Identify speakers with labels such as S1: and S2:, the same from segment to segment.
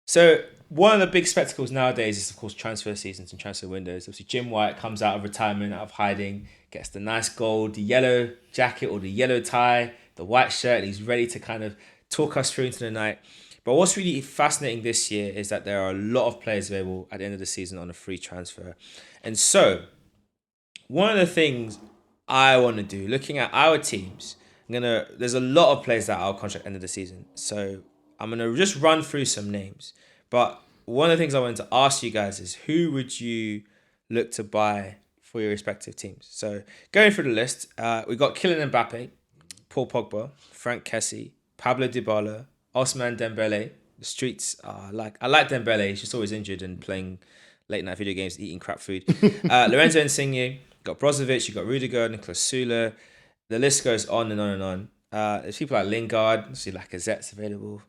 S1: So one of the big spectacles nowadays is, of course, transfer seasons and transfer windows. Obviously, Jim White comes out of retirement, out of hiding, gets the nice gold, the yellow jacket or the yellow tie, the white shirt, and he's ready to kind of talk us through into the night. But what's really fascinating this year is that there are a lot of players available at the end of the season on a free transfer. And so, one of the things I want to do, looking at our teams, there's a lot of players that are out contract end of the season. So I'm gonna just run through some names. But one of the things I wanted to ask you guys is who would you look to buy for your respective teams? So going through the list, we got Kylian Mbappe, Paul Pogba, Frank Kessie, Pablo Dybala, Osman Dembele. The streets are I like Dembele. He's just always injured and playing late night video games, eating crap food. Lorenzo Insigne, you got Brozovic, you got Rudiger, Nicolas Sula. The list goes on and on and on. There's people like Lingard, see Lacazette's available.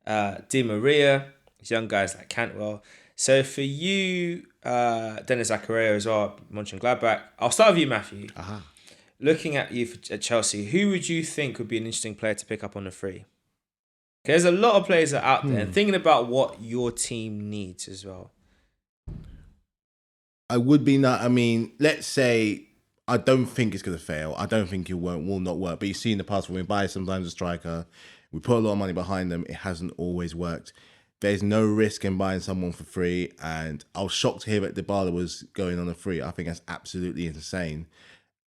S1: Di Maria, there's young guys like Cantwell. So for you, Dennis Zakaria as well, Mönchengladbach. I'll start with you, Matthew. Looking at you at Chelsea, who would you think would be an interesting player to pick up on the free? There's a lot of players that are out there, and thinking about what your team needs as well.
S2: I would be not. I mean, let's say I don't think it's going to fail. I don't think it will not work. But you see in the past when we buy sometimes a striker, we put a lot of money behind them. It hasn't always worked. There's no risk in buying someone for free. And I was shocked to hear that Dybala was going on a free. I think that's absolutely insane.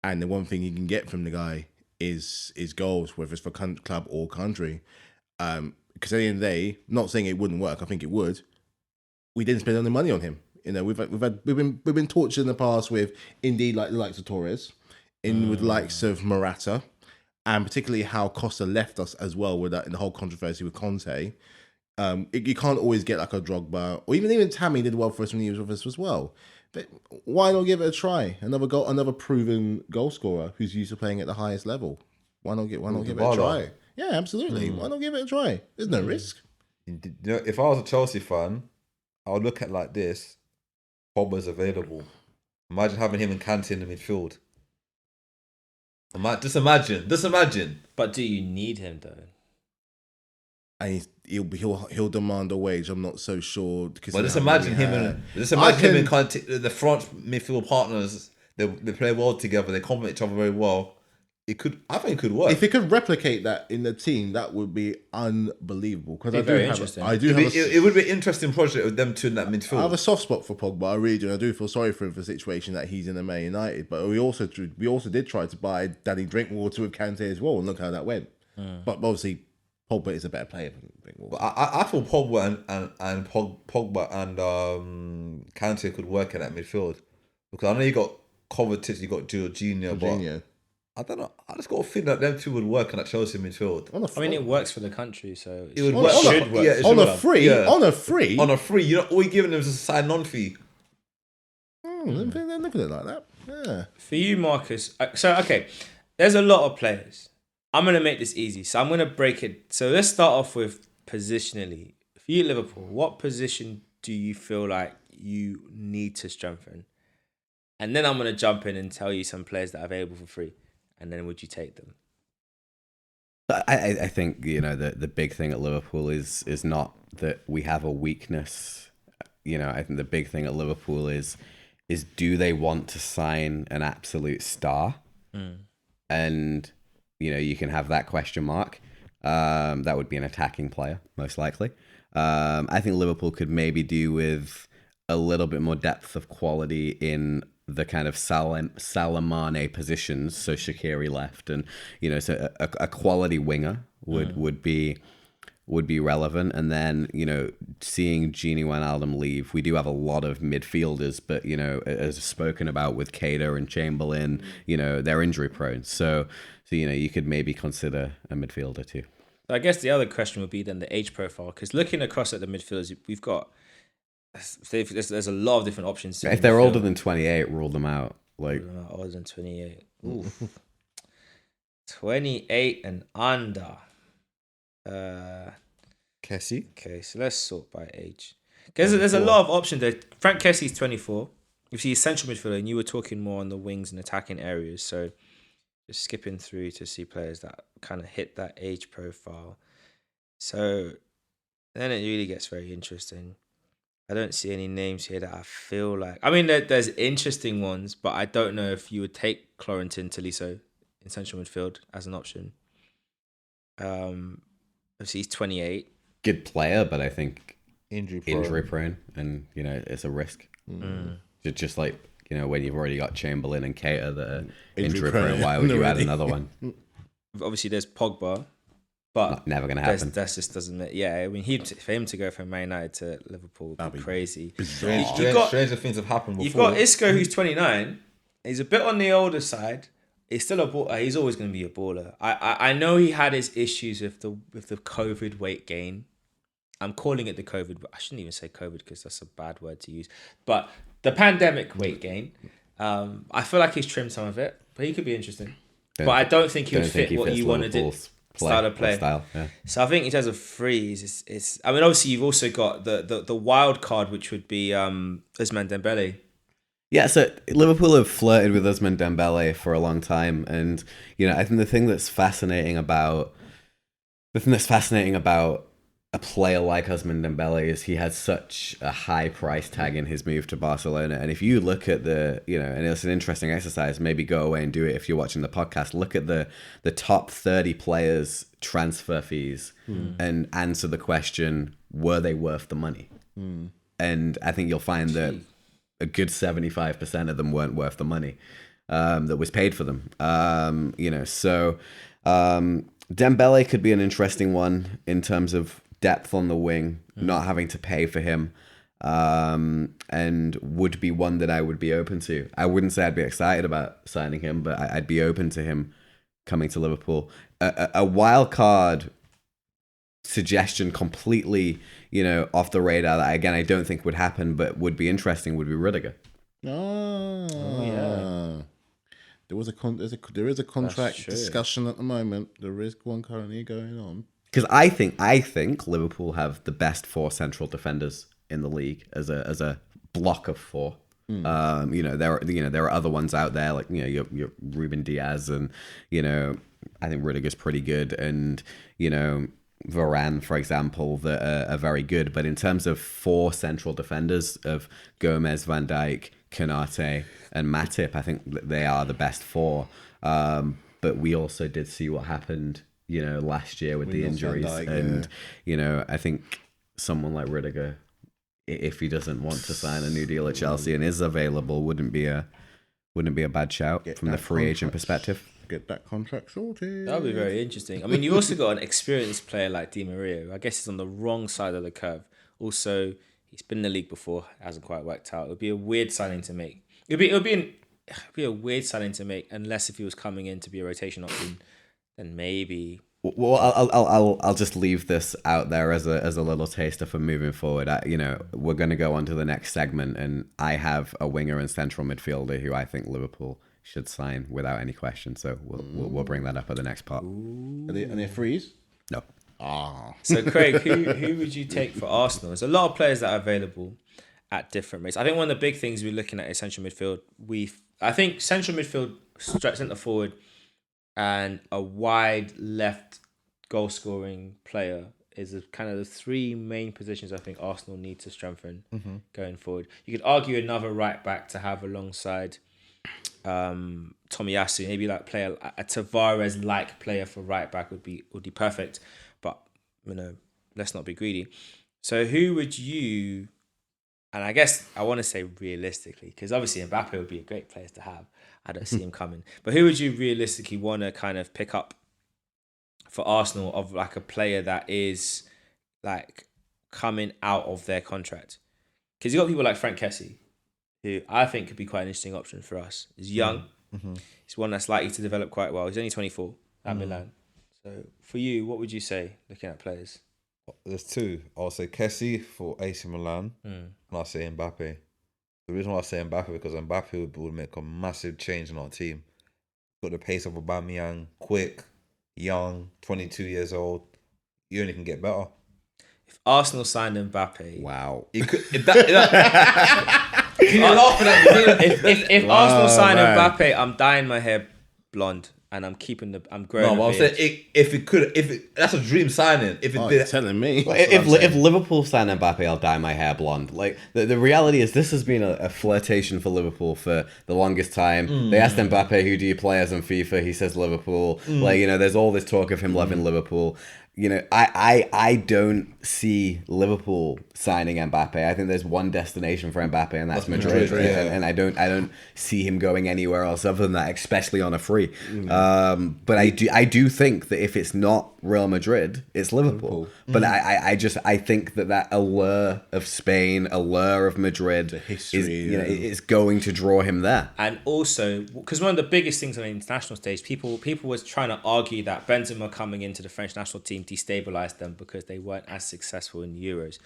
S2: And the one thing you can get from the guy is goals, whether it's for club or country. Because at the end of the day, not saying it wouldn't work. I think it would. We didn't spend any money on him. You know, we've been tortured in the past with indeed like the likes of Torres, with the likes of Morata, and particularly how Costa left us as well with that in the whole controversy with Conte. You can't always get like a Drogba or even Tammy did well for us when he was with us as well. But why not give it a try? Another proven goal scorer who's used to playing at the highest level. Why not give it a try? Yeah, absolutely. Why not give it a try? There's no risk.
S3: You know, if I was a Chelsea fan, I would look at it like this. Pogba's available. Imagine having him and Kante in the midfield. Just imagine.
S1: But do you need him though?
S2: And he'll demand a wage. I'm not so sure.
S3: But just imagine him and Kante, the front midfield partners. They play well together. They complement each other very well. I think it could work.
S2: If it could replicate that in the team, that would be unbelievable. Because
S3: it would be an interesting project with them two in that midfield.
S2: I have a soft spot for Pogba. I really do. I do feel sorry for him for the situation that he's in at Man United. But we also did try to buy Danny Drinkwater with Kante as well, and look how that went. But obviously, Pogba is a better player than Drinkwater.
S3: But I thought Pogba and Pogba and Kante could work in that midfield, because I know you got Kovacic, you got Jorginho, but I don't know. I just got a feeling that them two would work in that Chelsea midfield.
S1: I mean, it works for the country, so
S3: it would work.
S2: On a free.
S3: You know, all you're giving them is a sign-on fee.
S2: Look at it like that. Yeah.
S1: For you, Marcus. Okay, there's a lot of players. I'm gonna make this easy, so I'm gonna break it. So let's start off with positionally. For you, Liverpool, what position do you feel like you need to strengthen? And then I'm gonna jump in and tell you some players that are available for free. And then would you take them?
S4: I think, you know, the big thing at Liverpool is not that we have a weakness. You know, I think the big thing at Liverpool is do they want to sign an absolute star? And, you know, you can have that question mark. That would be an attacking player, most likely. I think Liverpool could maybe do with a little bit more depth of quality in the kind of Salamane positions, so Shaqiri left, and you know, so a quality winger would be relevant. And then, you know, seeing Gini Wijnaldum leave, we do have a lot of midfielders, but you know, as spoken about with Keita and Chamberlain, you know, they're injury prone. So you know, you could maybe consider a midfielder too.
S1: I guess the other question would be then the age profile, because looking across at the midfielders, we've got. There's a lot of different options.
S4: If they're older than 28, rule them out. Like
S1: older than 28. Oof. 28 and under.
S3: Kessie.
S1: Okay, so let's sort by age. Because there's a lot of options there. Frank Kessie's 24. You see, central midfielder, and you were talking more on the wings and attacking areas. So just skipping through to see players that kind of hit that age profile. So then it really gets very interesting. I don't see any names here that I feel like. I mean, there's interesting ones, but I don't know if you would take Florentin Tolisso in central midfield as an option. Obviously he's 28.
S4: Good player, but I think
S3: injury
S4: prone, and it's a risk. Just like when you've already got Chamberlain and Keita that are injury prone, why would you add another one?
S1: Obviously, there's Pogba, but
S4: never going to happen.
S1: That just doesn't. Yeah, I mean, for him to go from Man United to Liverpool would be crazy.
S3: Stranger things have happened before.
S1: You've got Isco, who's 29. He's a bit on the older side. He's still a baller. He's always going to be a baller. I know he had his issues with the COVID weight gain. I'm calling it the COVID. I shouldn't even say COVID because that's a bad word to use. But the pandemic weight gain. I feel like he's trimmed some of it, but he could be interesting. But I don't think he would fit what you want to do. Style of play.
S4: Yeah.
S1: So I think in terms of frees, it's. I mean, obviously you've also got the wild card, which would be Ousmane Dembele.
S4: Yeah, so Liverpool have flirted with Ousmane Dembele for a long time, and I think the thing that's fascinating about a player like Ousmane Dembele is he has such a high price tag in his move to Barcelona. And if you look at and it's an interesting exercise, maybe go away and do it if you're watching the podcast, look at the top 30 players' transfer fees and answer the question, were they worth the money? And I think you'll find that a good 75% of them weren't worth the money that was paid for them. So Dembele could be an interesting one in terms of depth on the wing, not having to pay for him, and would be one that I would be open to. I wouldn't say I'd be excited about signing him, but I'd be open to him coming to Liverpool. A wild card suggestion completely, off the radar that again I don't think would happen, but would be interesting, would be Rudiger.
S2: Oh yeah. There is a contract discussion at the moment. There is one currently going on.
S4: Because I think Liverpool have the best 4 central defenders in the league as a block of 4. There are other ones out there like your Ruben Diaz, and I think Rudiger's pretty good, and Varane, for example, that are very good. But in terms of 4 central defenders of Gomez, Van Dijk, Konate, and Matip, I think that they are the best 4. But we also did see what happened last year with the injuries, and I think someone like Rudiger, if he doesn't want to sign a new deal at Chelsea and is available, wouldn't be a bad shout from the free agent perspective.
S2: Get that contract sorted.
S1: That would be very interesting. I mean, you've also got an experienced player like Di Maria. I guess he's on the wrong side of the curve. Also, he's been in the league before, hasn't quite worked out. It would be a weird signing to make. It'd be a weird signing to make unless if he was coming in to be a rotation option. Then maybe.
S4: Well, I'll just leave this out there as a little taster for moving forward. We're going to go on to the next segment, and I have a winger and central midfielder who I think Liverpool should sign without any question. So we'll bring that up at the next part.
S2: Are they freeze?
S4: No.
S1: So Craig, who would you take for Arsenal? There's a lot of players that are available at different rates. I think one of the big things we're looking at is central midfield. I think central midfield, centre forward, and a wide left goal scoring player is kind of the 3 main positions I think Arsenal need to strengthen going forward. You could argue another right back to have alongside Tomiyasu, maybe like player a Tavares like player for right back would be perfect, but let's not be greedy. So who would you? And I guess I want to say realistically, because obviously Mbappe would be a great player to have. I don't see him coming. But who would you realistically want to kind of pick up for Arsenal of like a player that is like coming out of their contract? Because you got people like Frank Kessie, who I think could be quite an interesting option for us. He's young. He's one that's likely to develop quite well. He's only 24 at Milan. So for you, what would you say looking at players?
S3: There's 2. I'll say Kessie for AC Milan, and I'll say Mbappe. The reason why I say Mbappe because Mbappe would make a massive change in our team. Got the pace of Aubameyang, quick, young, 22 years old. You only can get better.
S1: If Arsenal signed Mbappe,
S4: wow.
S1: If Arsenal signed Mbappe, I'm dyeing my hair blonde and I'm
S3: No,
S1: growing.
S3: but I'm saying that's a dream signing. If it
S2: Oh,
S3: did,
S2: you're telling me.
S4: If Liverpool sign Mbappe, I'll dye my hair blonde. Like the reality is, this has been a flirtation for Liverpool for the longest time. They asked Mbappe, "Who do you play as on FIFA?" He says Liverpool. Like, you know, there's all this talk of him loving Liverpool. You know, I don't see Liverpool signing Mbappe. I think there's one destination for Mbappe, and that's Madrid. And I don't see him going anywhere else other than that, especially on a free. But I do think that if it's not Real Madrid, it's Liverpool. But I think that allure of Spain, allure of Madrid,
S2: the history,
S4: is going to draw him there.
S1: And also, because one of the biggest things on the international stage, people was trying to argue that Benzema coming into the French national team destabilized them because they weren't as successful in the Euros.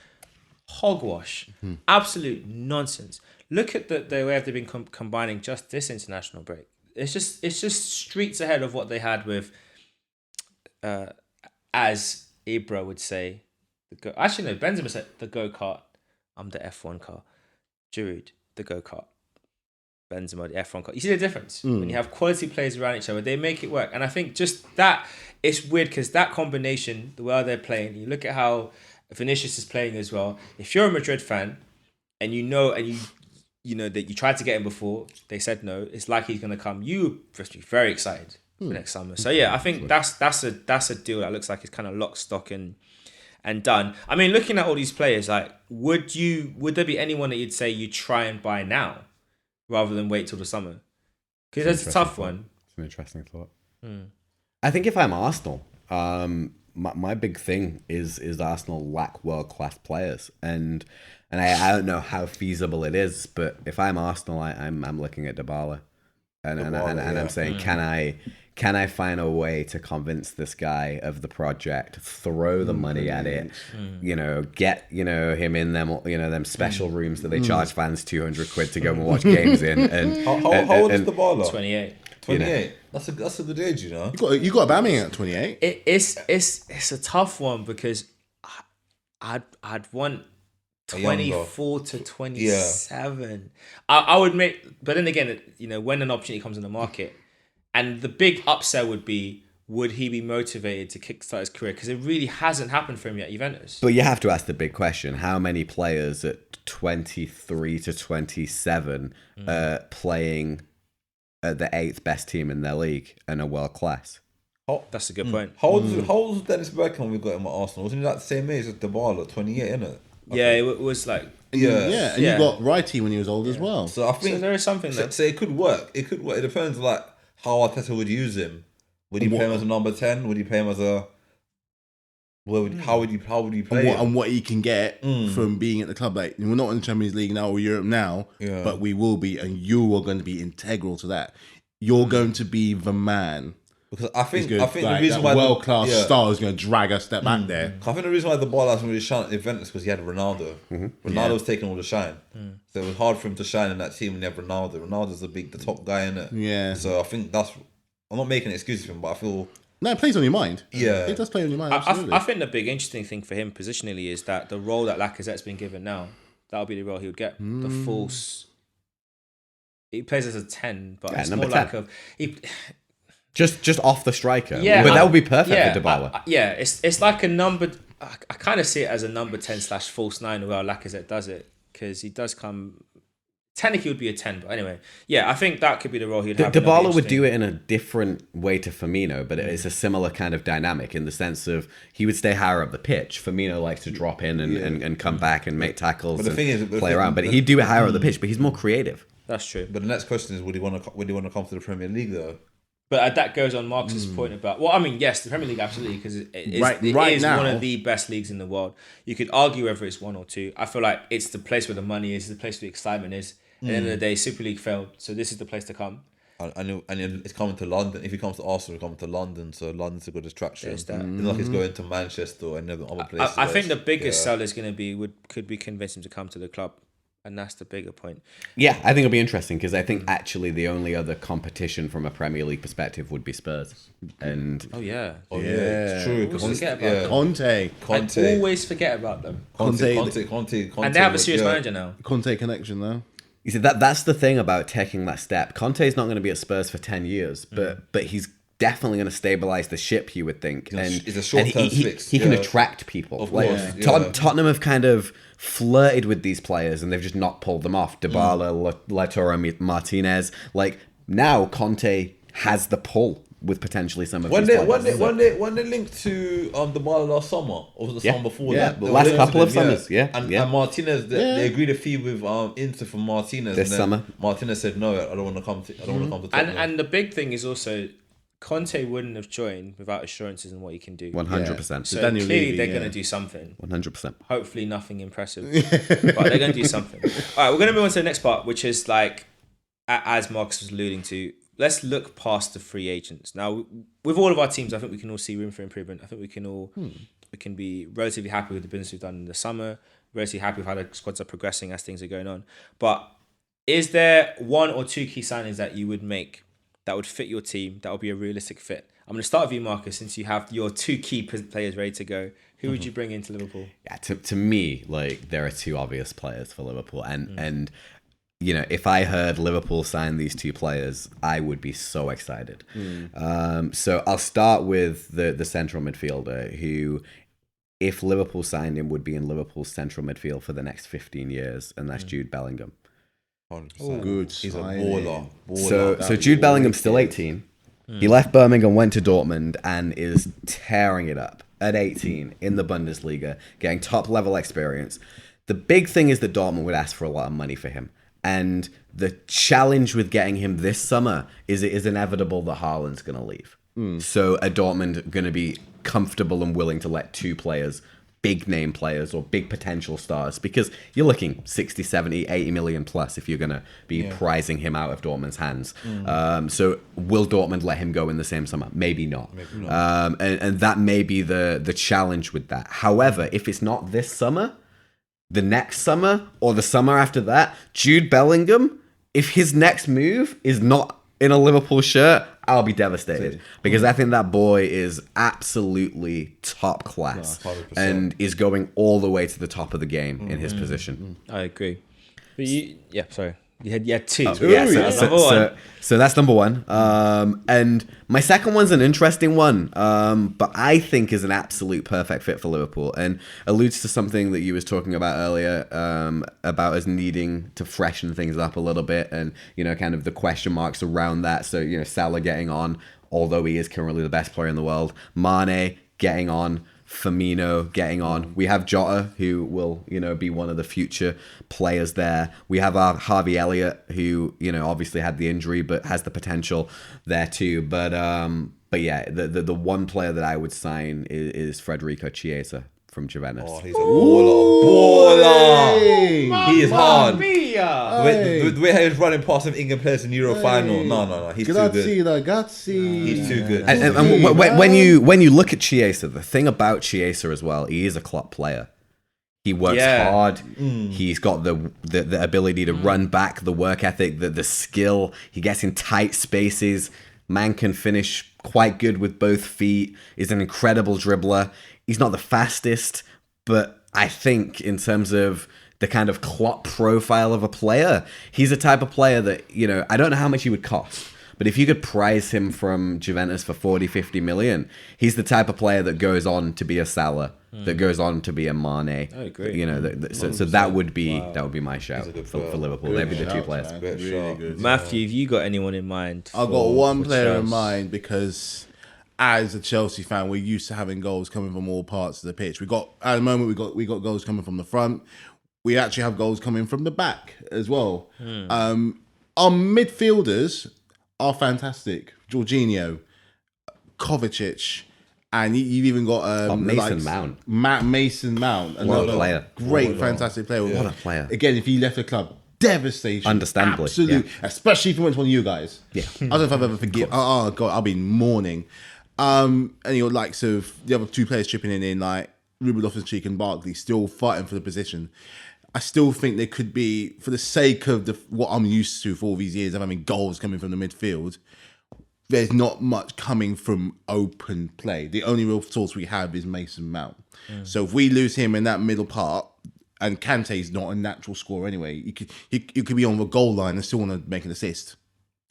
S1: Hogwash. Absolute nonsense. Look at the way they've been combining just this international break. It's just streets ahead of what they had with, as Ibra would say, actually no, Benzema said the go-kart. I'm the F1 car. Giroud, the go-kart. Benzema, the F1 car. You see the difference? When you have quality players around each other, they make it work. And I think just that, it's weird because that combination, the way they're playing, you look at how Vinicius is playing as well. If you're a Madrid fan and you know that you tried to get him before, they said no, it's like he's going to come. You must be very excited for next summer. So yeah, I think that's a deal that looks like it's kind of lock, stock and done. I mean, looking at all these players, like, would there be anyone that you'd say you try and buy now rather than wait till the summer? Because that's a tough one.
S4: It's an interesting thought. I think if I'm Arsenal, my big thing is Arsenal lack world-class players, and I don't know how feasible it is, but if I'm Arsenal, I'm looking at Dybala, and I'm saying, can I find a way to convince this guy of the project, throw the money at it, get him in them special rooms that they charge fans 200 quid to go and watch games in. And
S3: how old is Dybala?
S1: 28.
S3: 28. That's a good age, you know.
S2: You got Aubameyang at 28.
S1: It's a tough one because I'd want 24 to 27. I would make, but then again, when an opportunity comes in the market, and the big upsell would be, would he be motivated to kickstart his career? Because it really hasn't happened for him yet at Juventus.
S4: But you have to ask the big question: how many players at 23 to 27 playing at the 8th best team in their league and are world class?
S1: That's a good point.
S3: How old was Dennis Bergkamp we got him at Arsenal? Wasn't he like the same age as Dybala, 28, isn't it?
S1: Yeah, it was like...
S2: Yeah, and you got Righty when he was old as well.
S3: So I think
S1: there is something there.
S3: So it could work. It depends like how Arteta would use him. Would he play him as a number 10? Would he play him as a... How would you play him?
S2: And what he can get from being at the club. Like, we're not in the Champions League now or Europe now, but we will be, and you are going to be integral to that. You're going to be the man.
S3: Because I think
S2: like,
S3: the reason why
S2: world-class star is going to drag us step back there.
S3: I think the reason why the ball hasn't really shone at Juventus because he had Ronaldo. Ronaldo was taking all the shine, so it was hard for him to shine in that team when you have Ronaldo. Ronaldo's the top guy in it.
S2: Yeah.
S3: So I think I'm not making excuses for him, but I feel.
S2: No, it plays on your mind.
S3: Yeah.
S2: It does play on your mind, absolutely.
S1: I think the big interesting thing for him positionally is that the role that Lacazette's been given now, that'll be the role he would get. The false... He plays as a 10, but it's more 10. Like
S4: Just off the striker.
S1: Yeah,
S4: but that would be perfect for Dybala.
S1: It's like a number... I kind of see it as a number 10/false 9 where Lacazette does it, because he does come... Technically, it would be a 10, but anyway. Yeah, I think that could be the role he'd have.
S4: Dybala would do it in a different way to Firmino, but it's a similar kind of dynamic in the sense of he would stay higher up the pitch. Firmino likes to drop in and come back and make tackles but the thing is, play around. But he'd do it higher up the pitch, but he's more creative.
S1: That's true.
S3: But the next question is, would he want to come to the Premier League, though?
S1: But that goes on Marcus's point about... Well, I mean, yes, the Premier League, absolutely, because it is now one of the best leagues in the world. You could argue whether it's one or two. I feel like it's the place where the money is, the place where the excitement is. At the end of the day, Super League failed, so this is the place to come.
S3: And it's coming to London. If he comes to Arsenal, he's coming to London, so London's a good distraction. It's not like he's going to Manchester or any other places.
S1: I think the biggest sell is going to be could we convince him to come to the club, and that's the bigger point.
S4: Yeah, I think it'll be interesting because I think actually the only other competition from a Premier League perspective would be Spurs. And
S3: it's true.
S1: Forget about them.
S2: Conte.
S1: I always forget about them.
S3: Conte.
S1: And they have a serious manager now.
S2: Conte connection though.
S4: You see, that's the thing about taking that step. Conte's not going to be at Spurs for 10 years, but he's definitely going to stabilize the ship, you would think. And
S3: it's a short-term fix.
S4: He can attract people.
S3: Of course, yeah.
S4: Tottenham have kind of flirted with these players and they've just not pulled them off. Dybala, Lautaro Martinez. Like, now Conte has the pull with potentially some of these players.
S3: When they linked to Dybala last summer, or was it the summer before that?
S4: The last couple of summers,
S3: And Martinez, they agreed a fee with Inter for Martinez.
S4: This summer.
S3: Martinez said, no, I don't want to come to Tottenham.
S1: And the big thing is also, Conte wouldn't have joined without assurances on what he can do.
S4: 100%.
S1: So clearly they're going to do something.
S4: 100%.
S1: Hopefully nothing impressive, but they're going to do something. All right, we're going to move on to the next part, which is like, as Markus was alluding to, let's look past the free agents. Now, with all of our teams, I think we can all see room for improvement. I think we can all we can be relatively happy with the business we've done in the summer, relatively happy with how the squads are progressing as things are going on. But is there one or two key signings that you would make that would fit your team, that would be a realistic fit? I'm going to start with you, Markus, since you have your two key players ready to go. Who would you bring into Liverpool?
S4: Yeah, to me, like, there are two obvious players for Liverpool. And you know, if I heard Liverpool sign these two players, I would be so excited. So I'll start with the central midfielder who, if Liverpool signed him, would be in Liverpool's central midfield for the next 15 years, and that's Jude Bellingham.
S2: Good.
S3: He's a baller.
S4: So Jude Bellingham's still 18. He left Birmingham, went to Dortmund, and is tearing it up at 18 in the Bundesliga, getting top-level experience. The big thing is that Dortmund would ask for a lot of money for him. And the challenge with getting him this summer is it is inevitable that Haaland's going to leave. So are Dortmund going to be comfortable and willing to let two players, big name players or big potential stars, because you're looking 60, 70, 80 million plus if you're going to be prizing him out of Dortmund's hands. So will Dortmund let him go in the same summer? Maybe not. And that may be the challenge with that. However, if it's not this summer, the next summer or the summer after that, Jude Bellingham, if his next move is not in a Liverpool shirt, I'll be devastated, because I think that boy is absolutely top class and is going all the way to the top of the game in his position.
S1: I agree. But sorry. You had two.
S4: So that's number one. And my second one's an interesting one, but I think is an absolute perfect fit for Liverpool and alludes to something that you was talking about earlier, about us needing to freshen things up a little bit, and you know, kind of the question marks around that. So you know, Salah getting on, although he is currently the best player in the world. Mane getting on. Firmino getting on. We have Jota, who will, you know, be one of the future players there. We have our Harvey Elliott, who, you know, obviously had the injury, but has the potential there too. But yeah, the one player that I would sign is Federico Chiesa from Juventus.
S3: Oh, he's a baller. He is hard. The way he's running past some England players in Euro final. No. He's too good. He's too good.
S4: And when you look at Chiesa, the thing about Chiesa as well, he is a Klopp player. He works hard. He's got the ability to run back, the work ethic, the skill. He gets in tight spaces. Man can finish quite good with both feet. He's an incredible dribbler. He's not the fastest, but I think in terms of the kind of Klopp profile of a player, he's a type of player that, you know, I don't know how much he would cost, but if you could prize him from Juventus for 40, 50 million, he's the type of player that goes on to be a Salah, that goes on to be a Mane.
S1: I agree.
S4: You know, so that would be my shout for Liverpool. They'd be the two players.
S2: Really good.
S1: Matthew, have you got anyone in mind?
S2: I've got one player in mind, because as a Chelsea fan, we're used to having goals coming from all parts of the pitch. At the moment we got goals coming from the front. We actually have goals coming from the back as well. Our midfielders are fantastic. Jorginho, Kovacic, and you've even got
S4: Mason Mount.
S2: Mason Mount,
S4: What a player!
S2: Great, fantastic player.
S4: What a player!
S2: Again, if he left the club, devastation.
S4: Understandably,
S2: absolutely. Especially if he went to one of you guys.
S4: Yeah,
S2: I don't know if I've ever forgiven. Oh God, I'll be mourning. And your likes of the other two players chipping in like Ruben Loftus-Cheek and Barkley, still fighting for the position. I still think there could be, for the sake of what I'm used to for all these years of having goals coming from the midfield, there's not much coming from open play. The only real source we have is Mason Mount. So if we lose him in that middle part, and Kante's not a natural scorer anyway, you could be on the goal line and still want to make an assist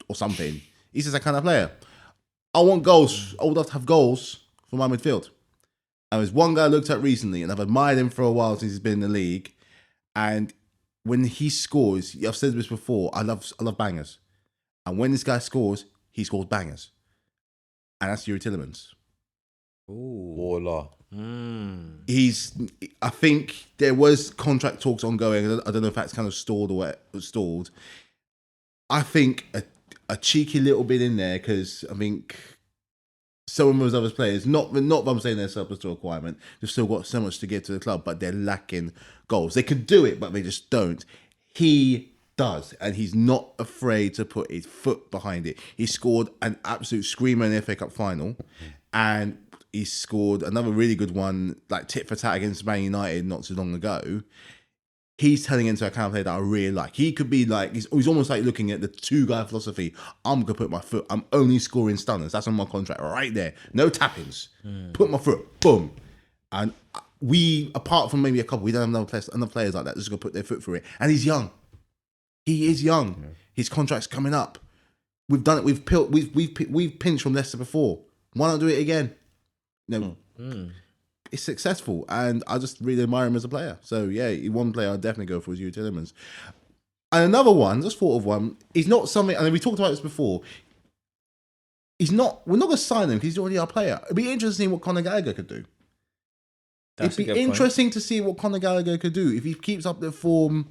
S2: or something. He's just that kind of player. I want goals. I would love to have goals for my midfield. And there's one guy I looked at recently, and I've admired him for a while since he's been in the league. And when he scores, I've said this before, I love bangers. And when this guy scores, he scores bangers. And that's Yuri Tillemans.
S1: Ooh.
S3: Voila.
S2: I think there was contract talks ongoing. I don't know if that's kind of stalled. I think a cheeky little bit in there, because I think some of those other players, not that I'm saying they're surplus to requirement, they've still got so much to give to the club, but they're lacking goals. They could do it, but they just don't. He does, and he's not afraid to put his foot behind it. He scored an absolute screamer in the FA Cup final, and he scored another really good one, like tit for tat against Man United not too long ago. He's turning into a kind of player that I really like. He could be like, he's almost like looking at the two-guy philosophy. I'm going to put my foot, I'm only scoring stunners. That's on my contract right there. No tappings. Put my foot, boom. And we, apart from maybe a couple, we don't have enough players like that just going to put their foot through it. And he's young. He is young. Yeah. His contract's coming up. We've done it. We've pinched from Leicester before. Why not do it again? It's successful, and I just really admire him as a player. So yeah, one player I'd definitely go for is Yuri Tillemans. And another one, just thought of one. He's not something, and we talked about this before. We're not going to sign him because he's already our player. It'd be interesting to see what Conor Gallagher could do. It'd be interesting to see what Conor Gallagher could do if he keeps up the form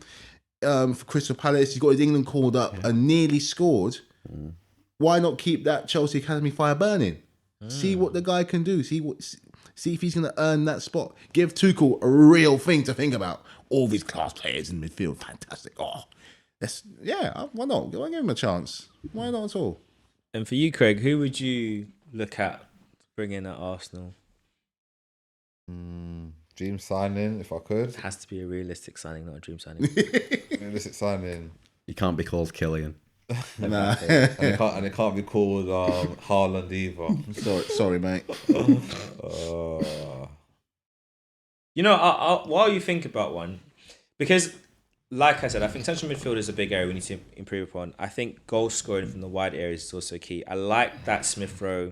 S2: for Crystal Palace. He's got his England called up and nearly scored. Why not keep that Chelsea Academy fire burning? See what the guy can do. See if he's going to earn that spot. Give Tuchel a real thing to think about. All these class players in midfield, fantastic. Why not? Go and give him a chance. Why not at all?
S1: And for you, Craig, who would you look at to bring in at Arsenal?
S3: Dream signing, if I could.
S1: It has to be a realistic signing, not a dream signing.
S3: Realistic signing.
S4: You can't be called Killian.
S2: Nah.
S3: and it can't be called Haaland either.
S2: Sorry, mate.
S1: While you think about one, because like I said, I think central midfield is a big area we need to improve upon. I think goal scoring from the wide areas is also key. I like that Smith Rowe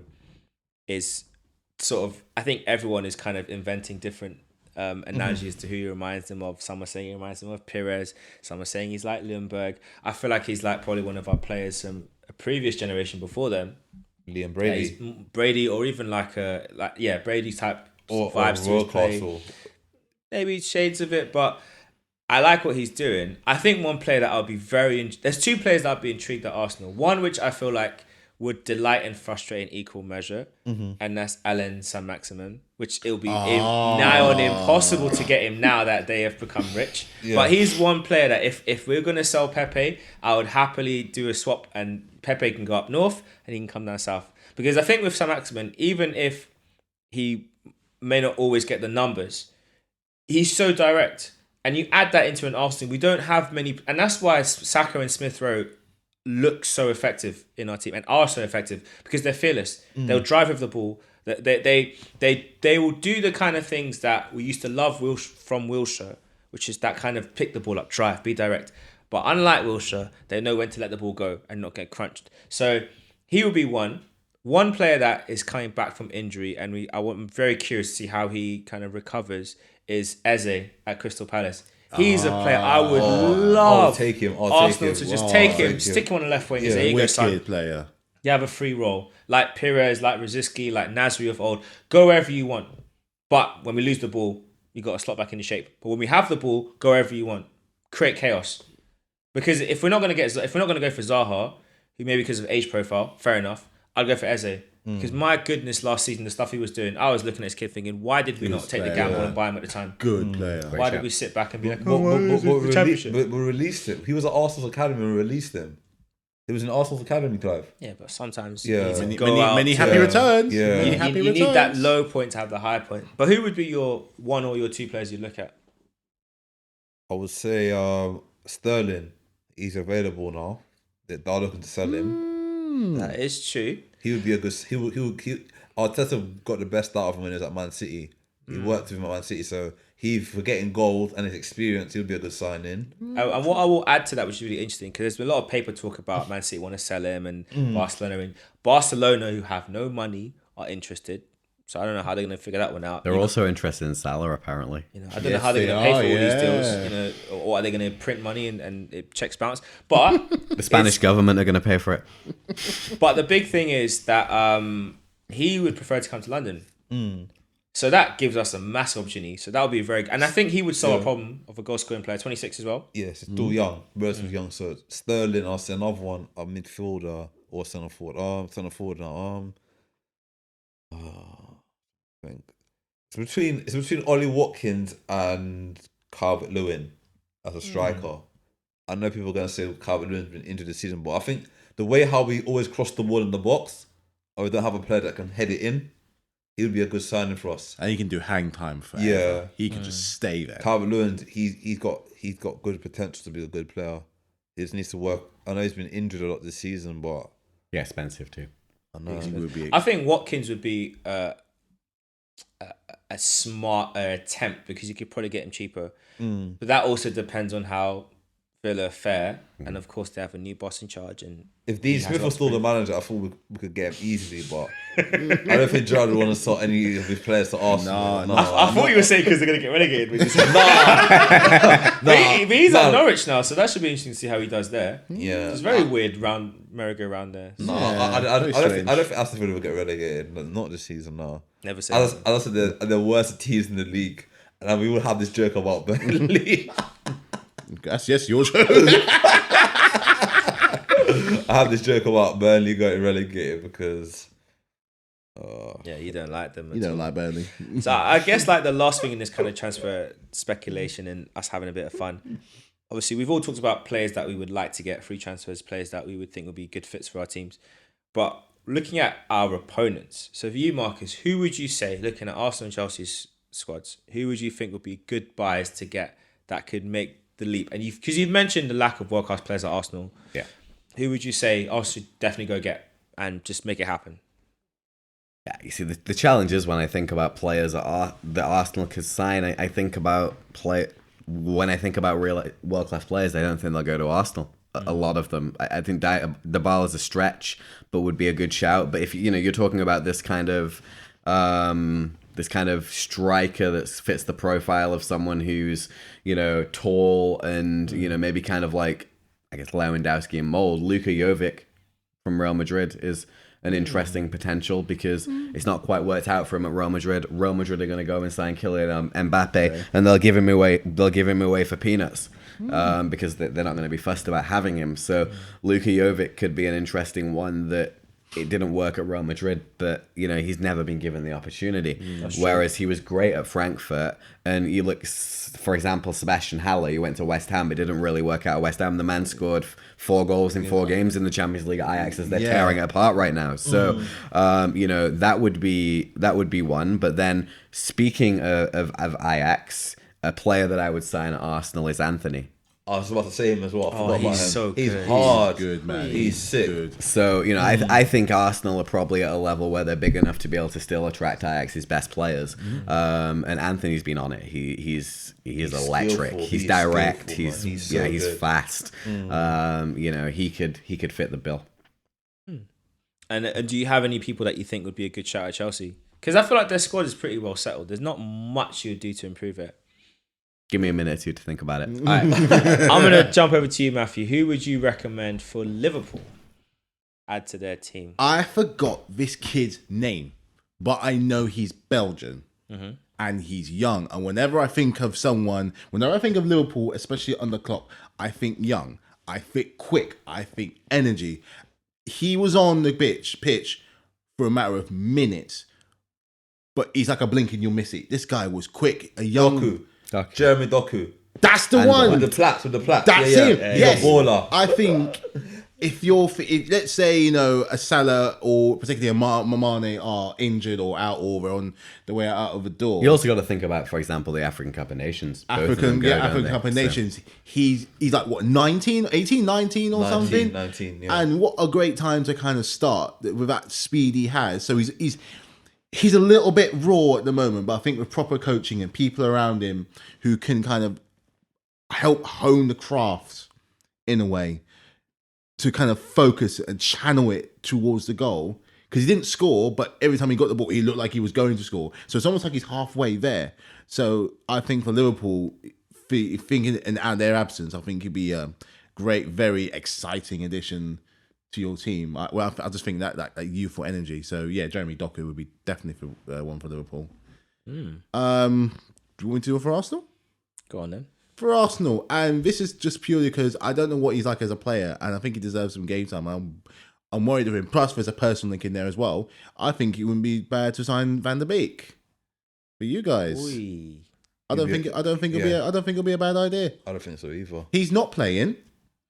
S1: is sort of, I think everyone is kind of inventing different analogies to who he reminds them of. Some are saying he reminds them of Pires. Some are saying he's like Ljungberg. I feel like he's like probably one of our players from a previous generation before them.
S3: Liam Brady.
S1: Brady, or even Brady type
S3: or
S1: vibes to his play. Maybe shades of it, but I like what he's doing. I think one player that I'll be there's two players that I'll be intrigued at Arsenal. One which I feel like would delight and frustrate in equal measure, and that's Alain Saint-Maximin, which it'll be nigh on impossible to get him now that they have become rich. Yeah. But he's one player that if we're going to sell Pepe, I would happily do a swap, and Pepe can go up north and he can come down south. Because I think with Saint-Maximin, even if he may not always get the numbers, he's so direct. And you add that into an Arsenal, we don't have many, and that's why Saka and Smith Rowe look so effective in our team and are so effective, because they're fearless. They'll drive with the ball. They will do the kind of things that we used to love from Wilshere, which is that kind of pick the ball up, drive, be direct. But unlike Wilshere, they know when to let the ball go and not get crunched. So he will be one player that is coming back from injury, and I'm very curious to see how he kind of recovers, is Eze at Crystal Palace. He's a player I would love Arsenal to just take him, stick him on the left wing.
S2: Yeah, wicked player.
S1: You have a free role, like Pires, like Rosicky, like Nasri of old. Go wherever you want. But when we lose the ball, you got to slot back into shape. But when we have the ball, go wherever you want. Create chaos. Because if we're not going to go for Zaha, who maybe because of age profile, fair enough, I'd go for Eze. Because my goodness, last season, the stuff he was doing, I was looking at his kid thinking, why did we not take the gamble and buy him at the time?
S2: Good player.
S1: Why did we sit back and be like,
S3: but we released him. He was at Arsenal's academy and we released him. It was in Arsenal's academy, Clive.
S1: Yeah, but sometimes
S2: many happy returns.
S1: Yeah. You need that low point to have the high point. But who would be your one or your two players you look at?
S3: I would say Sterling. He's available now. They're looking to sell him.
S1: That is true.
S3: He would be a good. Arteta got the best out of him when he was at Man City. He worked with him at Man City, so for getting goals and his experience, he'll be a good signing.
S1: And what I will add to that, which is really interesting, because there's been a lot of paper talk about Man City want to sell him and Barcelona, who have no money, are interested. So I don't know how they're going to figure that one out.
S4: They're also interested in Salah, apparently.
S1: I don't know how they're going to pay for all these deals. Or are they going to print money and it checks bounce? But
S4: the Spanish government are going to pay for it.
S1: But the big thing is that he would prefer to come to London. So that gives us a massive opportunity. So that would be very good. And I think he would solve a problem of a goal scoring player, 26 as well.
S3: Yes, still young, relatively young. So Sterling, I'll say another one, a midfielder or centre forward. Centre forward now. I think it's between Ollie Watkins and Calvert-Lewin as a striker. I know people are going to say Calvert-Lewin's been injured this season, but I think the way how we always cross the ball in the box, or we don't have a player that can head it in, he would be a good signing for us.
S2: And he can do hang time forever.
S3: Yeah,
S2: he can just stay there.
S3: Calvert-Lewin, he's got good potential to be a good player. He just needs to work. I know he's been injured a lot this season, but
S4: yeah, expensive too.
S3: I know.
S1: I think Watkins would be a smart attempt because you could probably get him cheaper. But that also depends on how Villa fare, and of course they have a new boss in charge. And
S3: if Dean Smith was still the manager, I thought we could get him easily, but I don't think Gerrard would want to sort any of his players to Arsenal.
S2: No.
S1: I thought you were saying because they're going to get relegated. But he's at Norwich now, so that should be interesting to see how he does there.
S3: Yeah,
S1: it's very weird merry-go-round there.
S3: No, I don't think Aston Villa will get relegated. Not this season. No,
S1: never say.
S3: As I said, they're the worst teams in the league, and we will have this joke about Burnley.
S2: That's your joke.
S3: I have this joke about Burnley getting relegated because
S1: you don't like them.
S2: You don't like Burnley.
S1: So I guess like the last thing in this kind of transfer speculation and us having a bit of fun. Obviously, we've all talked about players that we would like to get, free transfers, players that we would think would be good fits for our teams. But looking at our opponents, so for you, Marcus, who would you say, looking at Arsenal and Chelsea's squads, who would you think would be good buys to get that could make the leap? And because you've mentioned the lack of world-class players at Arsenal.
S4: Yeah.
S1: Who would you say Arsenal should definitely go get and just make it happen?
S4: Yeah, you see, the challenge is when I think about players that Arsenal could sign, I think about when I think about real world-class players, I don't think they'll go to Arsenal. A lot of them. I think the ball is a stretch, but would be a good shout. But if you're talking about this kind of striker that fits the profile of someone who's tall and maybe kind of like, I guess, Lewandowski in mold. Luka Jovic from Real Madrid is an interesting potential because it's not quite worked out for him at Real Madrid. Real Madrid are going to go and sign Kylian Mbappe, and they'll give him away. They'll give him away for peanuts because they're not going to be fussed about having him. So Luka Jovic could be an interesting one that. It didn't work at Real Madrid, but he's never been given the opportunity. Whereas he was great at Frankfurt, and you look, for example, Sebastian Haller. He went to West Ham, but didn't really work out at West Ham. The man scored 4 goals in 4 games in the Champions League at Ajax as they're tearing it apart right now. So, that would be one. But then, speaking of Ajax, a player that I would sign at Arsenal is Anthony.
S3: I was about to say him as well. I forgot about him.
S1: So good.
S3: He's hard.
S2: He's good, man.
S3: He's sick.
S2: Good.
S4: So, I think Arsenal are probably at a level where they're big enough to be able to still attract Ajax's best players. And Anthony's been on it. He's electric.
S3: Skillful.
S4: He's direct.
S3: Skillful,
S4: He's fast. He could fit the bill.
S1: And do you have any people that you think would be a good shout at Chelsea? Because I feel like their squad is pretty well settled. There's not much you would do to improve it.
S4: Give me a minute or two to think about it.
S1: All right. I'm going to jump over to you, Matthew. Who would you recommend for Liverpool add to their team?
S2: I forgot this kid's name, but I know he's Belgian and he's young. And whenever I think of Liverpool, especially on the clock, I think young, I think quick, I think energy. He was on the pitch for a matter of minutes, but he's like a blink and you'll miss it. This guy was quick, a young...
S3: Doku. Jeremy Doku.
S2: That's the one.
S3: With the plaques.
S2: That's him. Yes.
S3: He's a baller.
S2: I think if let's say, a Salah or particularly a Mane are injured or out or on the way out of the door.
S4: You also got to think about, for example, the African Cup of Nations.
S2: African Cup of Nations. He's like, what, 19 or 19, something?
S3: 19, yeah.
S2: And what a great time to kind of start with that speed he has. So he's a little bit raw at the moment, but I think with proper coaching and people around him who can kind of help hone the craft in a way to kind of focus and channel it towards the goal. Because he didn't score, but every time he got the ball, he looked like he was going to score. So it's almost like he's halfway there. So I think for Liverpool, thinking and out their absence, I think he'd be a great, very exciting addition to your team. I just think that youthful energy. So yeah, Jeremy Doku would be definitely one for Liverpool. Do you want me to do it for Arsenal?
S1: Go on then.
S2: For Arsenal, and this is just purely because I don't know what he's like as a player, and I think he deserves some game time. I'm worried of him. Plus, there's a personal link in there as well. I think it wouldn't be bad to sign Van der Beek for you guys.
S1: Oy.
S2: I don't think it'll be a bad idea.
S3: I don't think so either.
S2: He's not playing.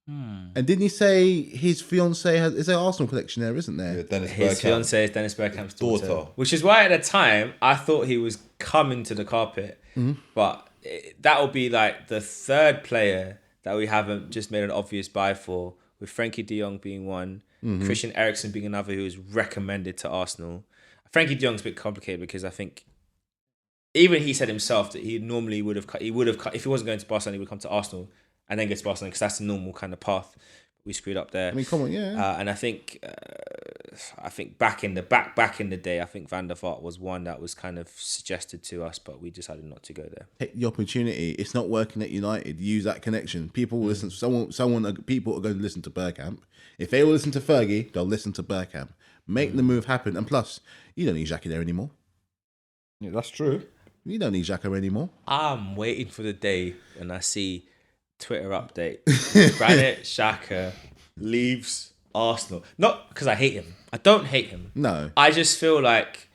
S2: And didn't he say his fiance is an Arsenal connection there, isn't there?
S3: Yeah,
S1: His fiance is Dennis Bergkamp's daughter. Which is why at the time I thought he was coming to the carpet. But that will be like the third player that we haven't just made an obvious buy for, with Frankie de Jong being one, Christian Eriksen being another who was recommended to Arsenal. Frankie de Jong's a bit complicated because I think even he said himself that he normally would have cut if he wasn't going to Barcelona, he would come to Arsenal and then go to Barcelona because that's the normal kind of path. We screwed up there.
S2: I mean, come on, yeah.
S1: And I think back in the day, I think Van der Vaart was one that was kind of suggested to us, but we decided not to go there.
S2: Take the opportunity. It's not working at United. Use that connection. People will listen. People are going to listen to Bergkamp. If they will listen to Fergie, they'll listen to Bergkamp. Make the move happen. And plus, you don't need Xhaka there anymore.
S3: Yeah, that's true.
S2: You don't need Xhaka anymore.
S1: I'm waiting for the day when I see Twitter update. Granit Xhaka leaves Arsenal. Not because I hate him. I don't hate him.
S2: No.
S1: I just feel like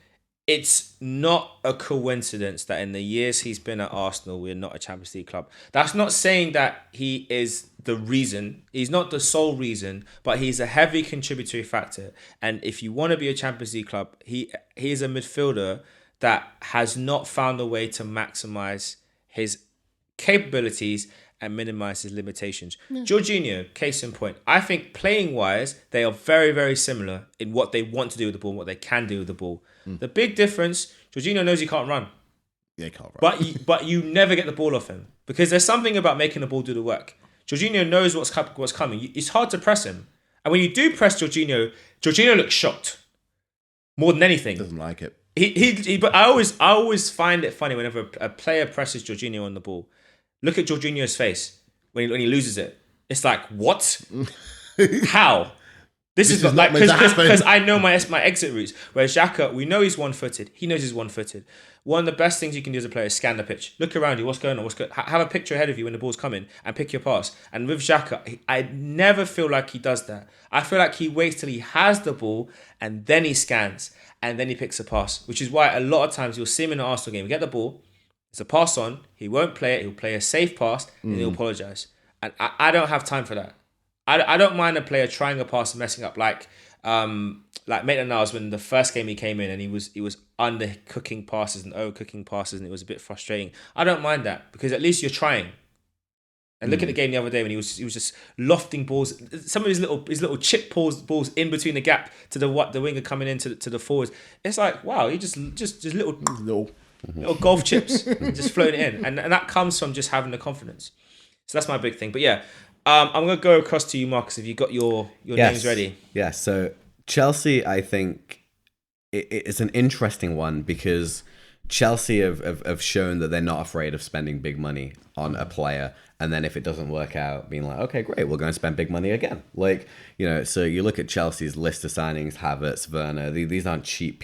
S1: it's not a coincidence that in the years he's been at Arsenal, we're not a Champions League club. That's not saying that he is the reason. He's not the sole reason, but he's a heavy contributory factor. And if you want to be a Champions League club, he is a midfielder that has not found a way to maximize his capabilities and minimize his limitations. Jorginho, case in point. I think playing-wise, they are very, very similar in what they want to do with the ball and what they can do with the ball. The big difference, Jorginho knows he can't run.
S2: Yeah, he can't run.
S1: But you never get the ball off him because there's something about making the ball do the work. Jorginho knows what's coming. It's hard to press him. And when you do press Jorginho looks shocked. More than anything.
S2: Doesn't like it.
S1: But I always find it funny whenever a player presses Jorginho on the ball. Look at Jorginho's face when he loses it. It's like, what? How? This is not like because I know my exit routes. Whereas Xhaka, we know he's one-footed. He knows he's one-footed. One of the best things you can do as a player is scan the pitch. Look around you. What's going on? Have a picture ahead of you when the ball's coming and pick your pass. And with Xhaka, I never feel like he does that. I feel like he waits till he has the ball and then he scans and then he picks a pass. Which is why a lot of times you'll see him in an Arsenal game. We get the ball. It's a pass on. He won't play it. He'll play a safe pass and he'll apologise. And I don't have time for that. I don't mind a player trying a pass and messing up like Maitland-Niles when the first game he came in and he was undercooking passes and overcooking passes and it was a bit frustrating. I don't mind that because at least you're trying. And look at the game the other day when he was just lofting balls. Some of his little chip balls in between the gap to the winger coming into to the forwards. It's like, wow, he just little golf chips just floating in, and that comes from just having the confidence. So that's my big thing. But yeah. I'm going to go across to you, Markus, if you've got your names ready.
S4: Yeah, so Chelsea, I think it's an interesting one because Chelsea have shown that they're not afraid of spending big money on a player. And then if it doesn't work out, being like, okay, great, we're going to spend big money again. Like, so you look at Chelsea's list of signings, Havertz, Werner, these aren't cheap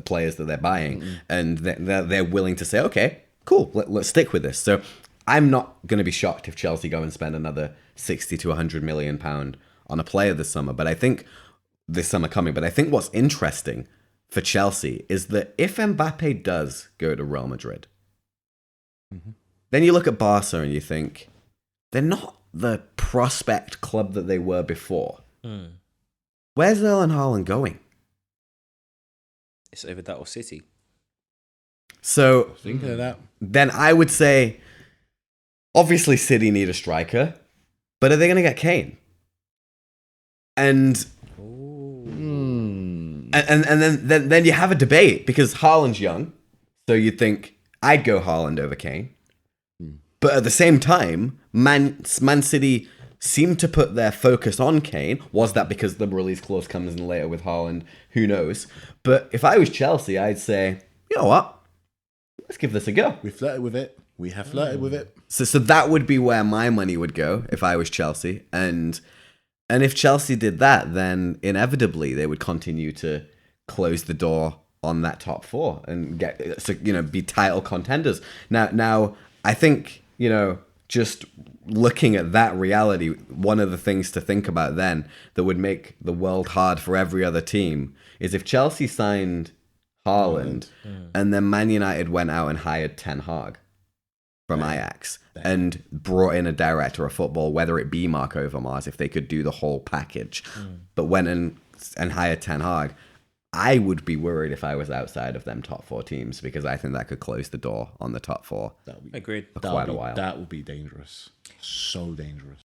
S4: players that they're buying. And they're willing to say, okay, cool, let's stick with this. So I'm not going to be shocked if Chelsea go and spend another 60 to 100 million pound on a player this summer. But I think what's interesting for Chelsea is that if Mbappe does go to Real Madrid, then you look at Barca and you think they're not the prospect club that they were before. Where's Erling Haaland going?
S1: It's over that or City.
S4: So
S2: Thinking of that.
S4: Then I would say, obviously City need a striker, but are they going to get Kane? And And then you have a debate because Haaland's young, so you'd think I'd go Haaland over Kane. But at the same time, Man City seemed to put their focus on Kane. Was that because the release clause comes in later with Haaland? Who knows? But if I was Chelsea, I'd say, you know what? Let's give this a go.
S2: We flirted with it. We have flirted with it.
S4: So that would be where my money would go if I was Chelsea. And if Chelsea did that, then inevitably they would continue to close the door on that top four and be title contenders. Now I think, just looking at that reality, one of the things to think about then that would make the world hard for every other team is if Chelsea signed Haaland and then Man United went out and hired Ten Hag from Ajax and brought in a director of football, whether it be Mark Overmars, if they could do the whole package, but went and hired Ten Hag, I would be worried if I was outside of them top four teams because I think that could close the door on the top four.
S1: Agreed.
S4: For quite a while.
S2: That would be dangerous. So dangerous.